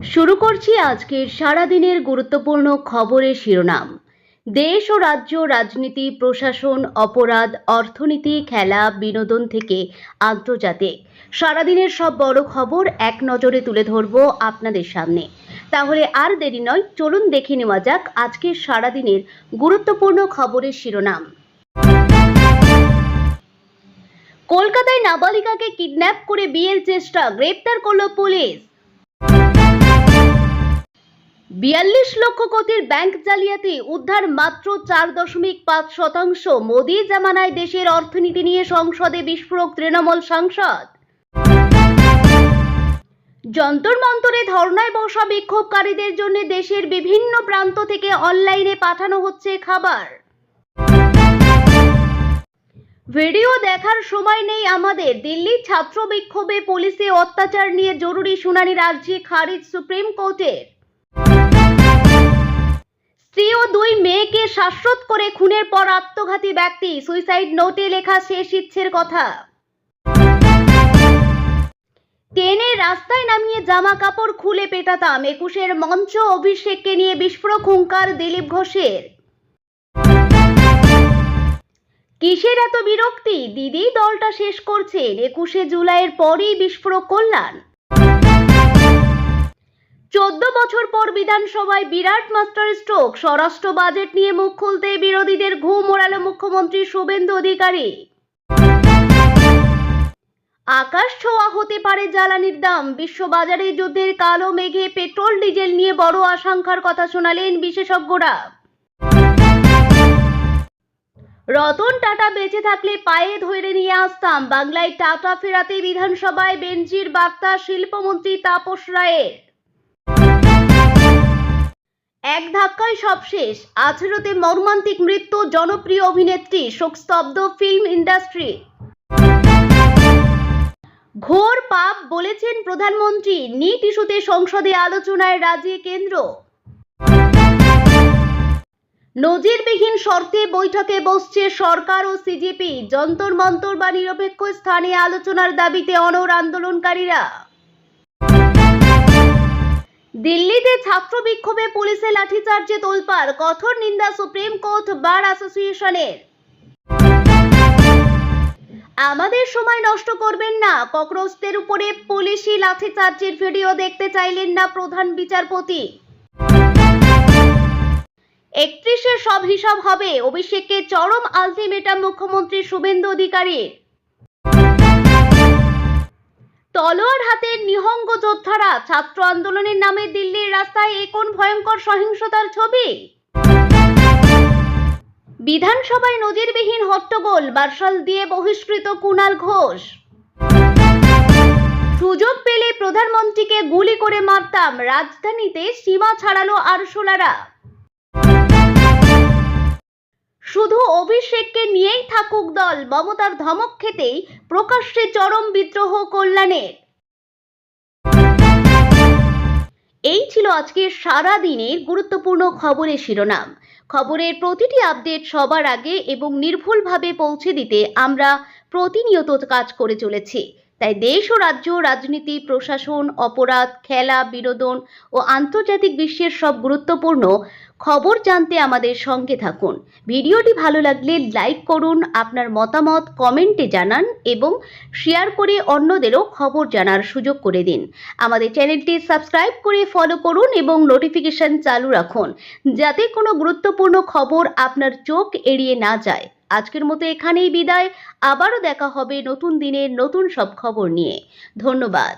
শুরু করছি আজকের সারাদিনের গুরুত্বপূর্ণ খবরের শিরোনাম। দেশ ও রাজ্য, রাজনীতি, প্রশাসন, অপরাধ, অর্থনীতি, খেলা, বিনোদন থেকে আন্তর্জাতিক সারাদিনের সব বড় খবর এক নজরে তুলে ধরব আপনাদের সামনে। তাহলে আর দেরি নয়, চলুন দেখে নেওয়া যাক আজকের সারাদিনের গুরুত্বপূর্ণ খবরের শিরোনাম। কলকাতায় নাবালিকাকে কিডন্যাপ করে বিয়ের চেষ্টা, গ্রেপ্তার করল পুলিশ। ৪২ লক্ষ কোটির ব্যাংক জালিয়াতি, উদ্ধার মাত্র 4.5%। মোদি জামানায় দেশের অর্থনীতি নিয়ে সংসদে বিস্ফোরক তৃণমূল সাংসদ। যন্তর মন্তরে ধর্নায় বসা বিক্ষোভকারীদের জন্য দেশের বিভিন্ন প্রান্ত থেকে অনলাইনে পাঠানো হচ্ছে খাবার। ভিডিও দেখার সময় নেই আমাদের, দিল্লির ছাত্র বিক্ষোভে পুলিশে অত্যাচার নিয়ে জরুরি শুনানির আর্জি খারিজ সুপ্রিম কোর্টের। স্ত্রী ও 2 মেয়েকে শ্বাসরোধ করে খুনের পর আত্মঘাতী ব্যক্তি, সুইসাইড নোটে লেখা শেষ ইচ্ছের কথা। টেনে রাস্তায় নামিয়ে জামা কাপড় খুলে পেটাতাম, 21-এর মঞ্চ অভিষেককে নিয়ে বিস্ফোরক হুঙ্কার দিলীপ ঘোষের। কিসের এত বিরক্তি, দিদি দলটা শেষ করছেন, 21শে জুলাইয়ের পরই বিস্ফোরক কল্যাণ। 14 বছর পর বিধানসভায় বিরাট মাস্টার স্ট্রোক, স্বরাষ্ট্র বাজেট নিয়ে মুখ খুলতে বিরোধীদের ঘুম ওড়াল মুখ্যমন্ত্রী শুভেন্দু অধিকারী। আকাশ ছোঁয়া হতে পারে জ্বালানির দাম, বিশ্ববাজারে যুদ্ধের কালো মেঘে পেট্রোল ডিজেল নিয়ে বড় আশঙ্কার কথা শোনালেন বিশেষজ্ঞরা। রতন টাটা বেঁচে থাকলে পায়ে ধরে নিয়ে আসতাম, বাংলায় টাটা ফেরাতে বিধানসভায় বেঞ্জির বার্তা শিল্পমন্ত্রী তাপস রায়ের। এক ধাক্কায় সব শেষ, 18তে মর্মান্তিক মৃত্যু জনপ্রিয় অভিনেত্রী, শোকস্তব্ধ ফিল্ম ইন্ডাস্ট্রি। ঘোর পাপ বলেছেন প্রধানমন্ত্রী, নিট ইস্যুতে সংসদে আলোচনায় রাজি কেন্দ্র। নজিরবিহীন শর্তে বৈঠকে বসছে সরকার ও সিজেপি, যন্তর মন্তর বা নিরপেক্ষ স্থানে আলোচনার দাবিতে অনড় আন্দোলনকারীরা। দিল্লিতে ছাত্র বিক্ষোভে পুলিশে লাঠিচার্জে তোলপাড়, কঠোর নিন্দা সুপ্রিম কোর্ট বার অ্যাসোসিয়েশনের। আমাদের সময় নষ্ট করবেন না, ককরোচদের উপরে পুলিশি লাঠিচার্জের ভিডিও দেখতে চাইলেন না প্রধান বিচারপতি। 31-এ সব হিসাব হবে, অভিষেককে চরম আলটিমেটাম মুখ্যমন্ত্রী শুভেন্দু অধিকারীর। তলোয়ার হাতে নিহঙ্গ যোদ্ধারা, ছাত্র আন্দোলনের নামে দিল্লির রাস্তায় এ কোন ভয়ঙ্কর সহিংসতার ছবি। বিধানসভায় নজিরবিহীন হট্টগোল, মার্শাল দিয়ে বহিষ্কৃত কুণাল ঘোষ। সুযোগ পেলে প্রধানমন্ত্রীকে গুলি করে মারতাম, রাজধানীতে সীমা ছাড়ালো আরশোলারা। শুধু অভিষেককে নিয়েই থাকুক দল, মমতার ধমক খেতেই প্রকাশ্যে চরম বিদ্রোহ কল্যাণের। এই ছিল আজকের সারা দিনের গুরুত্বপূর্ণ খবরের শিরোনাম। খবরের প্রতিটি আপডেট সবার আগে এবং নির্ভুলভাবে পৌঁছে দিতে আমরা প্রতিনিয়ত কাজ করে চলেছি। তাই দেশ ও রাজ্য, রাজনীতি, প্রশাসন, অপরাধ, খেলা, বিনোদন ও আন্তর্জাতিক বিশ্বের সব গুরুত্বপূর্ণ খবর জানতে আমাদের সঙ্গে থাকুন। ভিডিওটি ভালো লাগলে লাইক করুন, আপনার মতামত কমেন্টে জানান এবং শেয়ার করে অন্যদেরও খবর জানার সুযোগ করে দিন। আমাদের চ্যানেলটি সাবস্ক্রাইব করে ফলো করুন এবং নোটিফিকেশন চালু রাখুন, যাতে কোনো গুরুত্বপূর্ণ খবর আপনার চোখ এড়িয়ে না যায়। আজকের মতো এখানেই বিদায়, আবারও দেখা হবে নতুন দিনের নতুন সব খবর নিয়ে। ধন্যবাদ।